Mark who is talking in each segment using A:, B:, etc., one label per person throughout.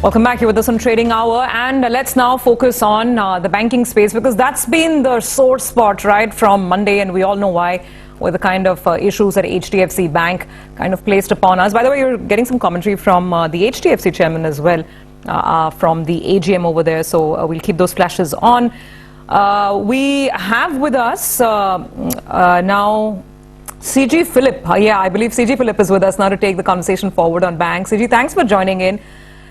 A: Welcome back. You're with us on Trading Hour, and let's now focus on the banking space, because that's been the sore spot right from Monday, and we all know why, with the kind of issues that HDFC Bank kind of placed upon us. By the way, you're getting some commentary from the HDFC chairman as well, from the AGM over there, so we'll keep those flashes on. We have with us now CG Philip. Yeah, I believe CG Philip is with us now to take the conversation forward on banks. CG, thanks for joining in.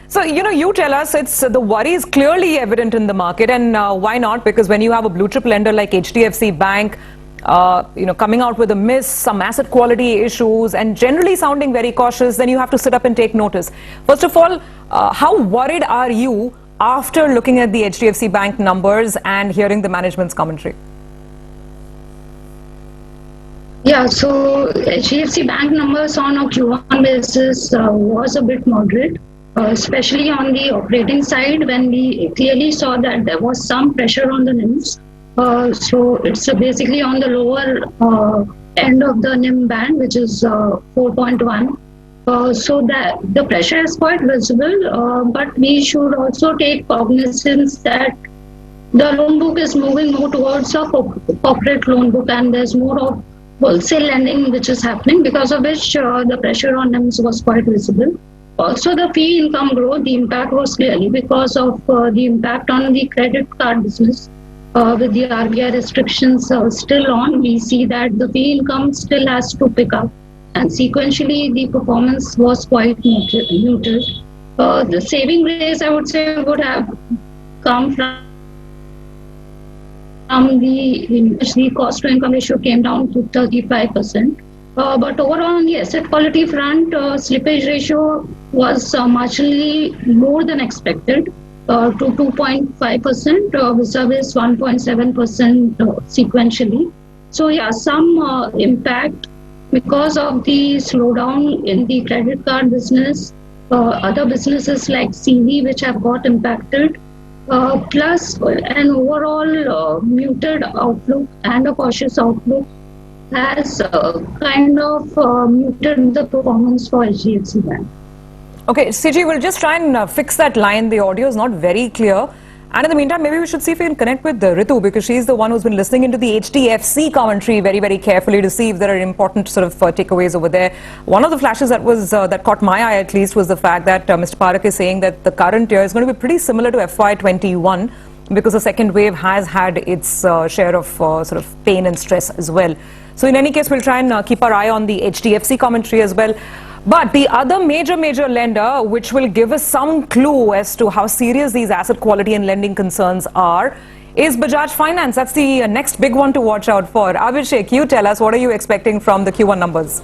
A: So, you tell us, it's the worry is clearly evident in the market, and why not? Because when you have a blue chip lender like HDFC Bank, coming out with a miss, some asset quality issues, and generally sounding very cautious, then you have to sit up and take notice. First of all, how worried are you after looking at the HDFC Bank numbers and hearing the management's commentary?
B: Yeah, so HDFC Bank numbers on a Q1 basis was a bit moderate. Especially on the operating side, when we clearly saw that there was some pressure on the NIMs. So it's basically on the lower end of the NIM band, which is 4.1. So that the pressure is quite visible, but we should also take cognizance that the loan book is moving more towards a corporate loan book, and there's more of wholesale lending which is happening, because of which the pressure on NIMs was quite visible. Also, the fee income growth, the impact was clearly because of the impact on the credit card business. With the RBI restrictions still on, we see that the fee income still has to pick up. And sequentially, the performance was quite muted. The saving rates, I would say, would have come from the cost to income ratio came down to 35%. But overall, on the asset quality front, slippage ratio was marginally more than expected, to 2.5% vis-a-vis 1.7% sequentially. So yeah, some impact because of the slowdown in the credit card business, other businesses like CV which have got impacted, plus an overall muted outlook and a cautious outlook has kind of muted the performance for HDFC Bank.
A: Okay, CG, we'll just try and fix that line. The audio is not very clear. And in the meantime, maybe we should see if we can connect with Ritu, because she's the one who's been listening into the HDFC commentary very, very carefully to see if there are important sort of takeaways over there. One of the flashes that was that caught my eye at least was the fact that Mr. Parakh is saying that the current year is going to be pretty similar to FY21, because the second wave has had its share of sort of pain and stress as well. So in any case, we'll try and keep our eye on the HDFC commentary as well. But the other major lender, which will give us some clue as to how serious these asset quality and lending concerns are, is Bajaj Finance. That's the next big one to watch out for. Abhishek, you tell us, what are you expecting from the Q1 numbers?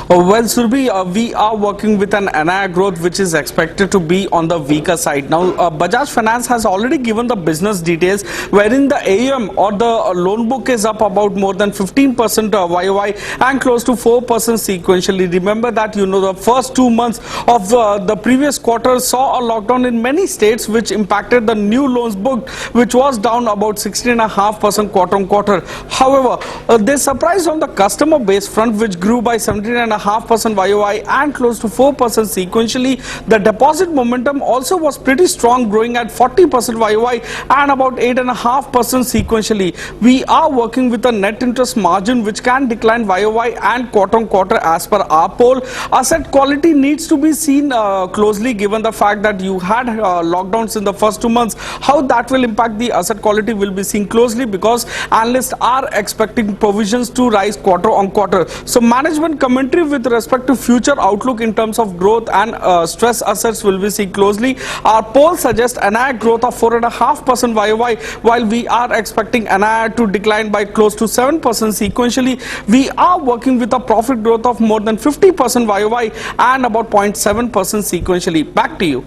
C: Well, Surbhi, we are working with an NII growth which is expected to be on the weaker side. Now, Bajaj Finance has already given the business details, wherein the AUM or the loan book is up about more than 15% YOY and close to 4% sequentially. Remember that, the first 2 months of the previous quarter saw a lockdown in many states, which impacted the new loans booked, which was down about 16.5% quarter on quarter. However, they surprised on the customer base front, which grew by 17.5% YOY and close to 4% sequentially. The deposit momentum also was pretty strong, growing at 40% YOY and about 8.5% sequentially. We are working with a net interest margin which can decline YOY and quarter on quarter as per our poll. Asset quality needs to be seen closely, given the fact that you had lockdowns in the first 2 months. How that will impact the asset quality will be seen closely, because analysts are expecting provisions to rise quarter on quarter. So management commentary with respect to future outlook in terms of growth and stress assets will be seen closely. Our poll suggests NII growth of 4.5% YOY, while we are expecting NII to decline by close to 7% sequentially. We are working with a profit growth of more than 50% YOY and about 0.7% sequentially. Back to you.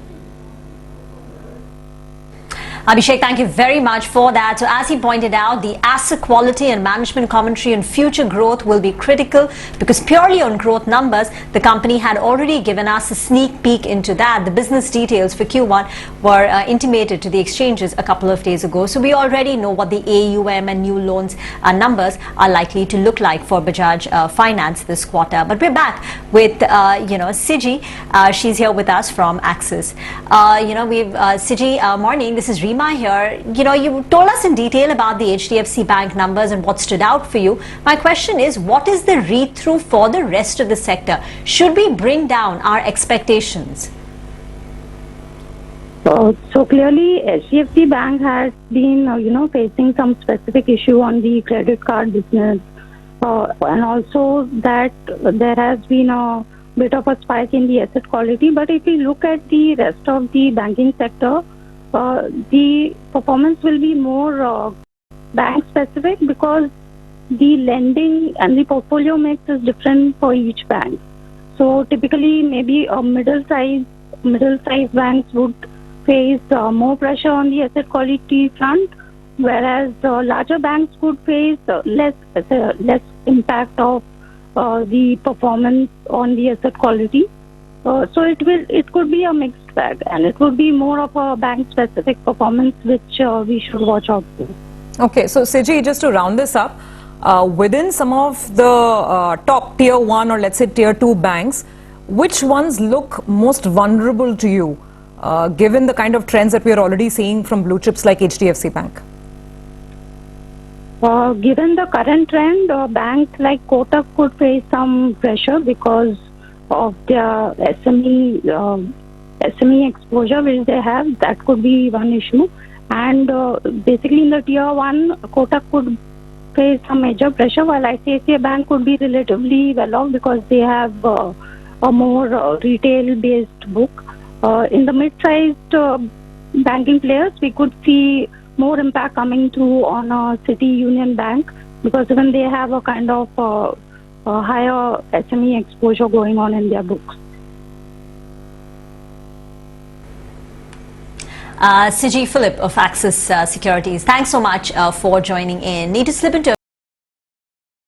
D: Abhishek, thank you very much for that. So as he pointed out, the asset quality and management commentary on future growth will be critical because purely on growth numbers, the company had already given us a sneak peek into that. The business details for Q1 were intimated to the exchanges a couple of days ago. So we already know what the AUM and new loans numbers are likely to look like for Bajaj Finance this quarter. But we're back with, Siji. She's here with us from Axis. Siji, morning. This is Rima here. You told us in detail about the HDFC Bank numbers and what stood out for you. My question is, what is the read-through for the rest of the sector? Should we bring down our expectations?
E: So clearly, HDFC Bank has been, facing some specific issue on the credit card business, and also that there has been a bit of a spike in the asset quality. But if we look at the rest of the banking sector, the performance will be more bank specific because the lending and the portfolio mix is different for each bank. So typically, maybe a middle-sized banks would face more pressure on the asset quality front, whereas larger banks could face less impact of the performance on the asset quality. So it could be a mixed bag, and it would be more of a bank-specific performance which we should watch out for.
A: Okay, so Siji, just to round this up, within some of the top tier 1 or let's say tier 2 banks, which ones look most vulnerable to you, given the kind of trends that we are already seeing from blue chips like HDFC Bank?
E: Given the current trend, banks like Kotak could face some pressure because of their SME exposure which they have. That could be one issue. And basically in the tier 1, Kotak could face some major pressure, while ICICI Bank could be relatively well off because they have a more retail-based book. In the mid-sized banking players, we could see more impact coming through on City Union Bank because even they have a kind of higher SME exposure going on in their books.
D: Siji Philip of Axis Securities, thanks so much for joining in. Need to slip into